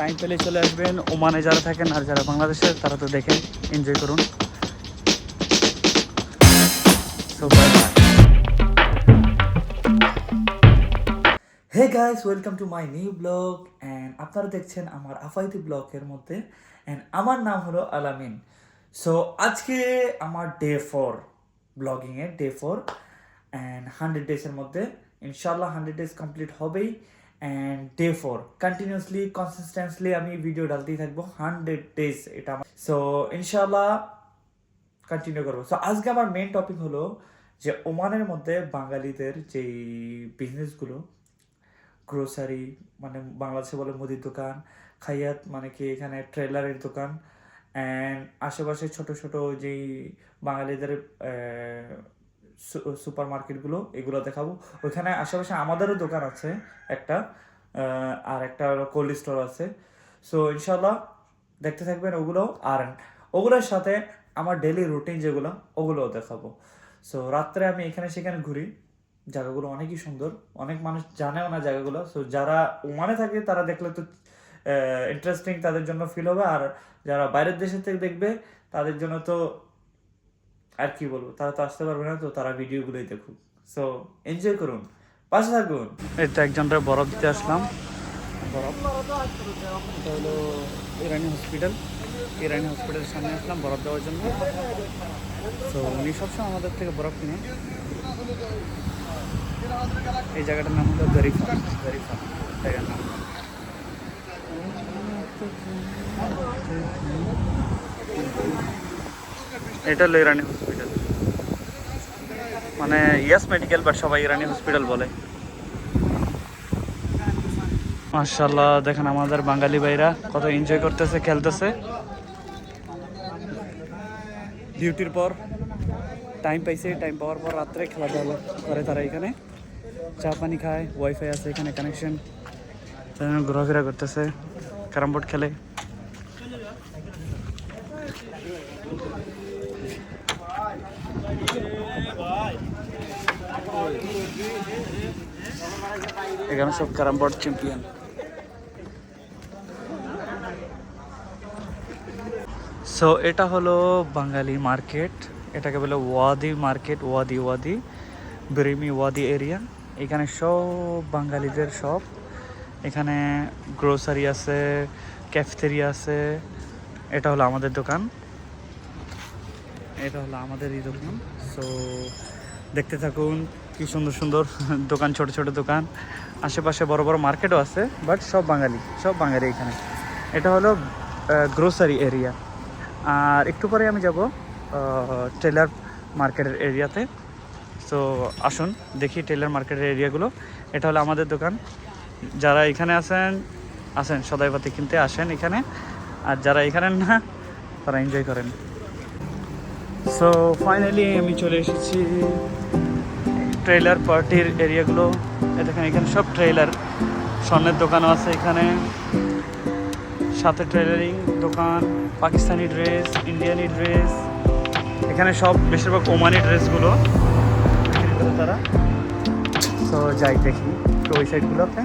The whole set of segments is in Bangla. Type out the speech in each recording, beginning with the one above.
টাইম পেলে চলে আসবেন। ওমানে যারা থাকেন আর যারা বাংলাদেশের তারা তো দেখেন, এনজয় করুন। So bye bye. Hey guys, welcome to my new blog and আপনারা দেখছেন আমার আফাইতি ব্লগের মধ্যে অ্যান্ড আমার নাম হলো আলামিন। সো আজকে আমার ডে 4 ব্লগিংয়ের ডে 4 অ্যান্ড 100 ডেজের মধ্যে ইনশাল্লাহ 100 ডেজ কমপ্লিট হবেই। অ্যান্ড ডে 4 কন্টিনিউসলি কনসিস্টেন্টলি আমি ভিডিও ডালতেই থাকবো 100 ডেজ এটা আমার। সো ইনশাল্লাহ কন্টিনিউ করবো। সো আজকে আমার মেন টপিক হলো যে ওমানের মধ্যে বাঙালিদের যেই বিজনেসগুলো, গ্রোসারি মানে বাংলাদেশে বলে মুদির দোকান, খাইয়াত মানে কি এখানে ট্রেলারের দোকান, অ্যান্ড আশেপাশে ছোট ছোট যেই বাঙালিদের সুপার মার্কেটগুলো, এগুলো দেখাবো। ওইখানে আশেপাশে আমাদেরও দোকান আছে একটা, আর একটা কোল্ড স্টোর আছে। সো ইনশাল্লাহ দেখতে থাকবেন ওগুলো, আর ওগুলোর সাথে আমার ডেলি রুটিন যেগুলো ওগুলোও দেখাবো। সো রাত্রে আমি এখানে সেখানে ঘুরি, জায়গাগুলো অনেকই সুন্দর, অনেক মানুষ জানেও না জায়গাগুলো। সো যারা ওমানে থাকে তারা দেখলে তো ইন্টারেস্টিং তাদের জন্য ফিল হবে, আর যারা বাইরের দেশের থেকে দেখবে তাদের জন্য তো আর কি বলবো, তারা তো আসতে পারবে না, তো তারা ভিডিওগুলোই দেখুক। সো এনজয় করুন, পাশে থাকুন। এটা একজনটা বরফ দিতে আসলাম, বরফ। এটা হলো ইরানি হসপিটাল, ইরানি হসপিটালের সামনে আসলাম বরফ দেওয়ার জন্য। তো উনি সবসময় আমাদের থেকে বরফ কিনে। এই জায়গাটার নাম হলো গরিফা, গরিফা জায়গার নাম। এটা হলো ইরানি হসপিটাল, মানে ইয়াস মেডিকেল, বাট সবাই ইরানি হসপিটাল বলে। মাশাআল্লাহ, দেখেন আমাদের বাঙালি ভাইরা কত এনজয় করতেছে, খেলতেছে। ডিউটির পর টাইম পাইছে, টাইম পাওয়ার পর রাত্রে খেলাধুলা করে তারা এখানে, চা পানি খায়, ওয়াইফাই আছে এখানে কানেকশন, ঘোরাফেরা করতেছে, ক্যারাম বোর্ড খেলে। এখানে সব ক্যারাম বোর্ড চ্যাম্পিয়ন। সো এটা হলো বাঙালি মার্কেট, এটাকে বলে ওয়াদি মার্কেট, ওয়াদি ওয়াদি ব্রেমি ওয়াদি এরিয়া। এখানে সব বাঙালিদের সব, এখানে গ্রোসারি আছে, ক্যাফেটেরিয়া আছে। এটা হলো আমাদের দোকান, এটা হলো আমাদেরই দোকান। সো দেখতে থাকুন কি সুন্দর সুন্দর দোকান, ছোট ছোট দোকান, আশেপাশে বড় বড় মার্কেটও আছে, বাট সব বাঙালি, সব বাঙালি এখানে। এটা হলো গ্রোসারি এরিয়া। আর একটু পরে আমি যাব টেলার মার্কেটের এরিয়াতে। সো আসুন দেখি টেলার মার্কেটের এরিয়াগুলো। এটা হলো আমাদের দোকান। যারা এখানে আসেন সদাইপাতি কিনতে আসেন এখানে, আর যারা এখানে না তারা এনজয় করেন। সো ফাইনালি আমি চলে এসেছি ট্রেলার পার্টির এরিয়াগুলো। দেখেন এখানে সব ট্রেলার, স্বর্ণের দোকানও আছে এখানে, সাথে ট্রেলারিং দোকান, পাকিস্তানি ড্রেস, ইন্ডিয়ানি ড্রেস, এখানে সব বেশিরভাগ ওমানি ড্রেসগুলো বিক্রি করে তারা। সো যাই দেখি তো ওই সাইডগুলোতে।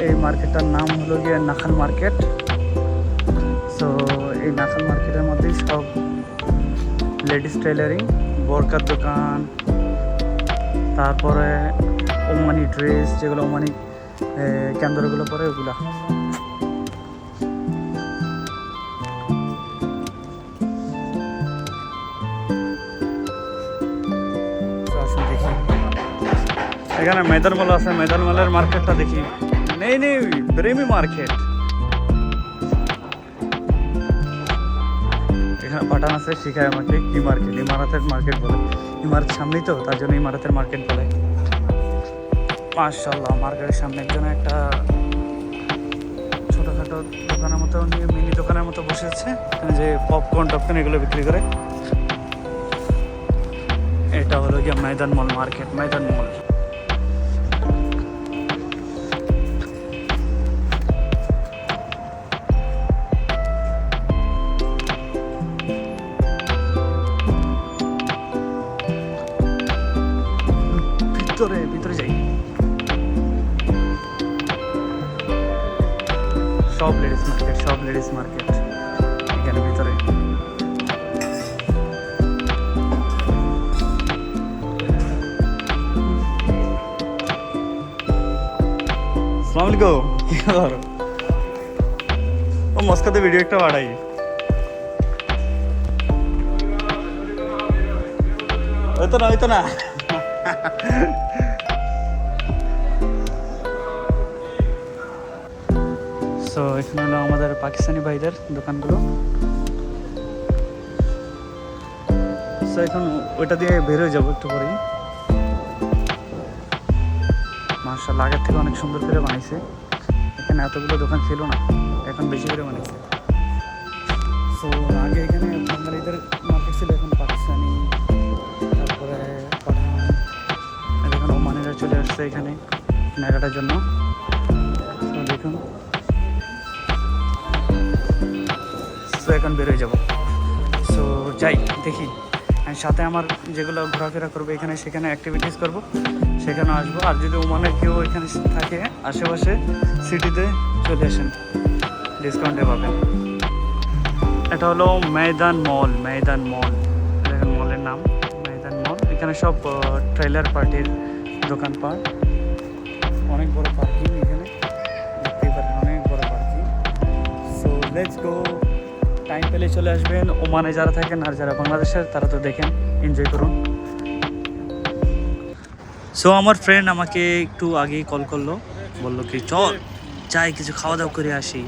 এই মার্কেটটার নাম হলো গিয়ে নাখাল মার্কেট। সো এই নাখাল মার্কেটের মধ্যেই সব লেডিস টেলারিং, বোরকার দোকান, তারপরে ওমানি ড্রেস, যেগুলো ওমানি কেন্দ্রগুলো পরে ওগুলা। দেখি এখানে মেদার মল আছে, মেদার মলের মার্কেটটা দেখি। নেই নেই, ব্রেমি মার্কেট। এখানে পাঠান আছে, শিখায় আমাকে কি মার্কেট, ইমারাতের মার্কেট বলে। ইমারত সামনেই তো, তার জন্য ইমারাতের মার্কেট বলে। মাশাআল্লাহ, মার্কেটের সামনে একজন একটা ছোটোখাটো দোকানের মতো নিয়ে, মিনি দোকানের মতো বসে আছে, যে পপকর্ন টপকর্ন এগুলো বিক্রি করে। এটা হলো গিয়ে ময়দান মল মার্কেট, ময়দান মল। সব লেডিস মার্কেট, সব লেডিস মার্কেট এখানে ভিতরে। আসসালামু আলাইকুম, কি খবর? ও মস্কোতে ভিডিও একটা বাড়াই। ওই তো না সো এখানে হলো আমাদের পাকিস্তানি ভাইদের দোকানগুলো। সো এখন ওইটা দিয়ে বের হয়ে যাবো একটু পরেই। মাশাআল্লাহ, আগের থেকে অনেক সুন্দর করে বানাইছে। এখানে এতগুলো দোকান ছিল না, এখন বেশি করে বানাইছে। সো আগে এখানে বাঙালিদের মার্কেট ছিল, এখন পাকিস্তানি, তারপরে পাঠান, এখন ওমানিরা চলে আসছে এখানে কেনাকাটার জন্য। তো দেখুন, সো এখন বের হয়ে যাবো। সো যাই দেখি, সাথে আমার যেগুলো ঘোরাফেরা করবো এখানে সেখানে অ্যাক্টিভিটিস করব, সেখানে আসবো। আর যদি ওমানের কেউ এখানে থাকে আশেপাশে সিটিতে, চলে আসেন, ডিসকাউন্টে পাবেন। এটা হলো ময়দান মল, ময়দান মল, দেখেন মলের নাম ময়দান মল। এখানে সব ট্রেলার পার্টির দোকানপাট, অনেক বড় পার্কিং এখানে দেখতেই পারেন, অনেক বড় parking. So let's go, time পেলে চলে আসবেন। ওমানে যারা থাকেন আর যারা বাংলাদেশের, তারা তো দেখেন, এনজয় করুন। সো আমার ফ্রেন্ড আমাকে একটু আগেই কল করলো, বললো কি চল যাই কিছু খাওয়া দাওয়া করে আসি।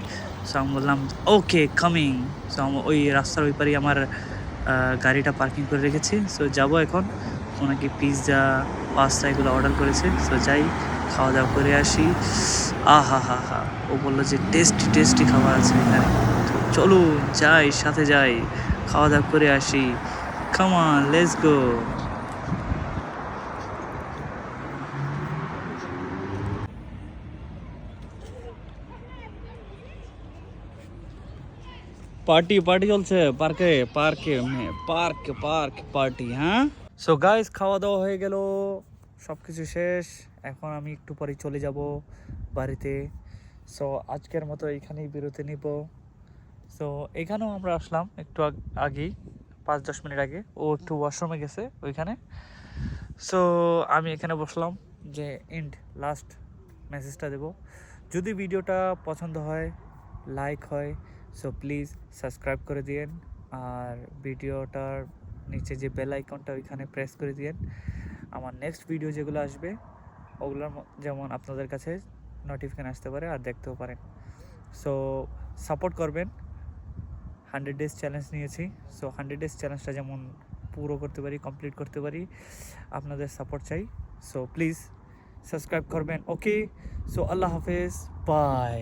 সো আমি বললাম ওকে কামিং। সো ওই রাস্তার ওই পারেই আমার গাড়িটা পার্কিং করে রেখেছি। সো যাবো এখন, ওনাকে পিৎজা পাস্তা এগুলো অর্ডার করেছে। সো যাই খাওয়া দাওয়া করে আসি। আহা হা হা, ও বললো যে টেস্টি টেস্টি খাবার আছে এখানে, তো চলো যাই, সাথে যাই, খাওয়া দাওয়া করে আসি। Come on, let's go. Party party চলছে পার্কে, পার্কে পার্ক পার্ক পার্টি। হ্যাঁ, সো গাইস খাওয়া দাওয়া হয়ে গেল, সব কিছু শেষ। এখন আমি একটু পরে চলে যাব বাড়িতে। সো আজকের মতো এইখানেই বিরতি নিব। সো এখানেও আমরা আসলাম একটু আগেই, 5-10 মিনিট আগে। ও একটু ওয়াশরুমে গেছে ওইখানে। সো আমি এখানে বসলাম যে এন্ড লাস্ট মেসেজটা দেব। যদি ভিডিওটা পছন্দ হয়, লাইক হয়, সো প্লিজ সাবস্ক্রাইব করে দিয়েন। আর ভিডিওটার নিচে যে বেল আইকনটা, ওইখানে প্রেস করে দিয়েন। আমার নেক্সট ভিডিও যেগুলো আসবে ওগুলোর যেমন আপনাদের কাছে নোটিফিকেশন আসতে পারে আর দেখতেও পারেন। সো সাপোর্ট করবেন। 100 ডেজ চ্যালেঞ্জ নিয়েছি। সো 100 ডেজ চ্যালেঞ্জটা যেমন পুরো করতে পারি, কমপ্লিট করতে পারি, আপনাদের সাপোর্ট চাই। সো প্লিজ সাবস্ক্রাইব করবেন। ওকে, সো আল্লাহ হাফেজ, বাই।